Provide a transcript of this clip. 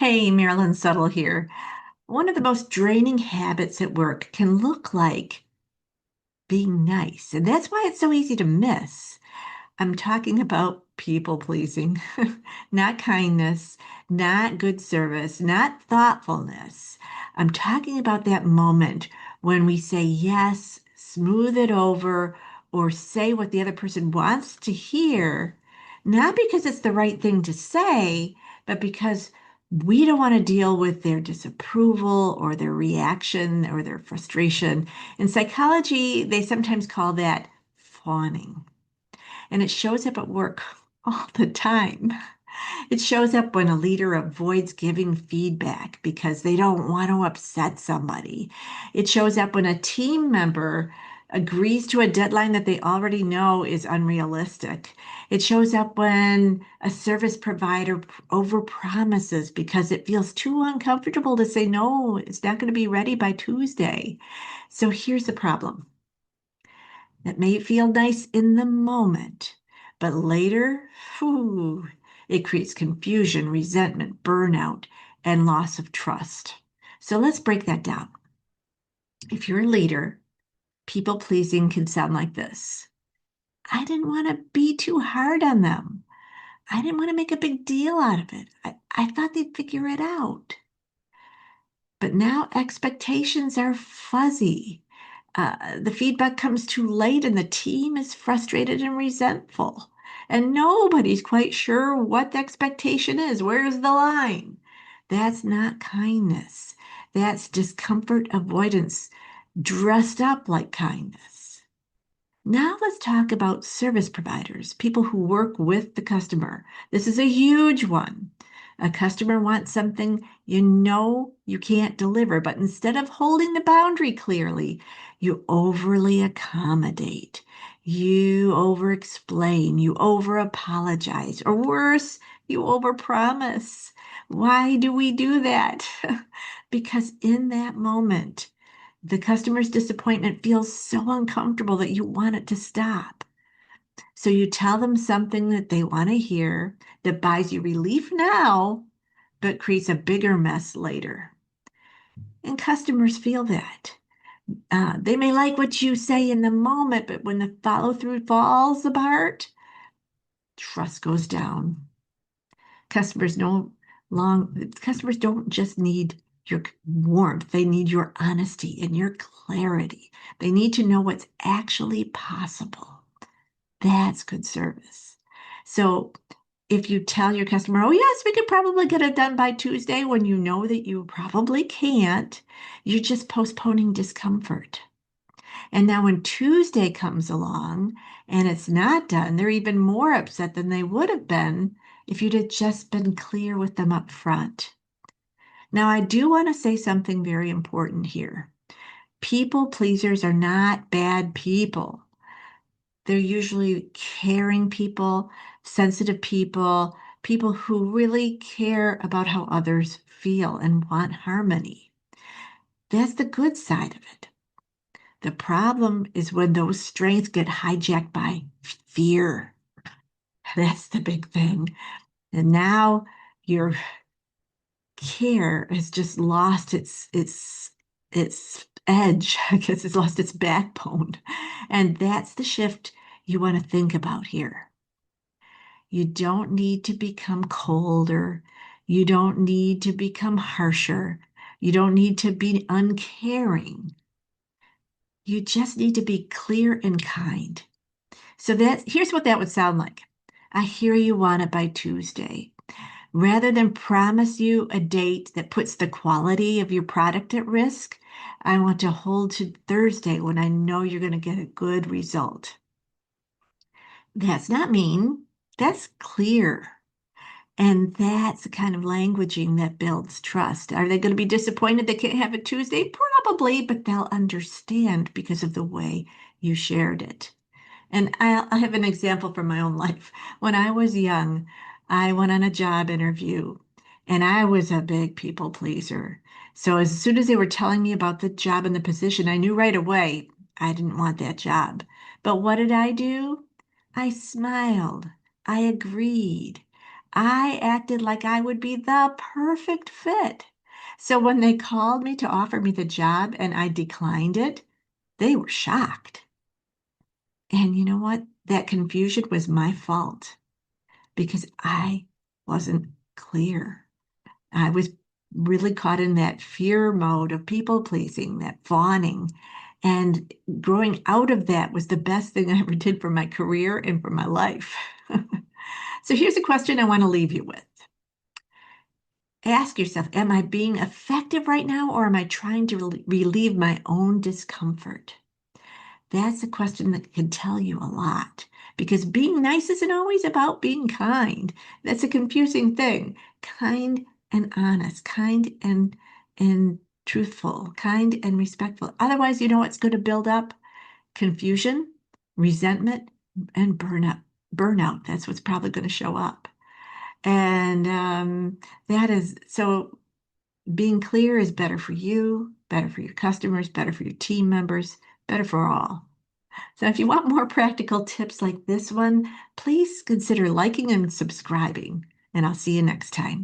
Hey, Marilyn Suttle here. One of the most draining habits at work can look like being nice, and that's why it's so easy to miss. I'm talking about people pleasing, not kindness, not good service, not thoughtfulness. I'm talking about that moment when we say yes, smooth it over, or say what the other person wants to hear, not because it's the right thing to say, but because we don't want to deal with their disapproval or their reaction or their frustration. In psychology, they sometimes call that fawning. And it shows up at work all the time. It shows up when a leader avoids giving feedback because they don't want to upset somebody. It shows up when a team member agrees to a deadline that they already know is unrealistic. It shows up when a service provider overpromises because it feels too uncomfortable to say, no, it's not going to be ready by Tuesday. So here's the problem. It may feel nice in the moment, but later, whew, it creates confusion, resentment, burnout, and loss of trust. So let's break that down. If you're a leader, people pleasing can sound like this. I didn't want to be too hard on them. I didn't want to make a big deal out of it. I thought they'd figure it out. But now expectations are fuzzy. The feedback comes too late, and the team is frustrated and resentful. And nobody's quite sure what the expectation is. Where's the line? That's not kindness. That's discomfort avoidance dressed up like kindness. Now let's talk about service providers, people who work with the customer. This is a huge one. A customer wants something you know you can't deliver, but instead of holding the boundary clearly, you overly accommodate, you over explain, you over apologize, or worse, you over promise. Why do we do that? Because in that moment, the customer's disappointment feels so uncomfortable that you want it to stop. So you tell them something that they want to hear that buys you relief now, but creates a bigger mess later. And customers feel that. They may like what you say in the moment, but when the follow through falls apart, trust goes down. Customers no customers don't just need your warmth, they need your honesty and your clarity. They need to know what's actually possible. That's good service. So if you tell your customer, oh, yes, we could probably get it done by Tuesday when you know that you probably can't, you're just postponing discomfort. And now when Tuesday comes along and it's not done, they're even more upset than they would have been if you'd have just been clear with them up front. Now, I do want to say something very important here. People pleasers are not bad people. They're usually caring people, sensitive people, people who really care about how others feel and want harmony. That's the good side of it. The problem is when those strengths get hijacked by fear. That's the big thing. And now your care has just lost its edge. I guess it's lost its backbone. And that's the shift you want to think about here. You don't need to become colder. You don't need to become harsher. You don't need to be uncaring. You just need to be clear and kind. So here's what that would sound like. I hear you want it by Tuesday. Rather than promise you a date that puts the quality of your product at risk, I want to hold to Thursday when I know you're going to get a good result. That's not mean. That's clear. And that's the kind of languaging that builds trust. Are they going to be disappointed they can't have it Tuesday? Probably, but they'll understand because of the way you shared it. And I have an example from my own life. When I was young, I went on a job interview and I was a big people pleaser. So as soon as they were telling me about the job and the position, I knew right away I didn't want that job. But what did I do? I smiled. I agreed. I acted like I would be the perfect fit. So when they called me to offer me the job and I declined it, they were shocked. And you know what? That confusion was my fault because I wasn't clear. I was really caught in that fear mode of people pleasing, that fawning. And growing out of that was the best thing I ever did for my career and for my life. So here's a question I want to leave you with. Ask yourself, am I being effective right now, or am I trying to relieve my own discomfort? That's a question that can tell you a lot because being nice isn't always about being kind. That's a confusing thing. Kind and honest, kind and truthful, kind and respectful. Otherwise, you know what's going to build up? Confusion, resentment, and burnout. Burnout. That's what's probably going to show up. And that is so being clear is better for you, better for your customers, better for your team members, better for all. So if you want more practical tips like this one, please consider liking and subscribing, and I'll see you next time.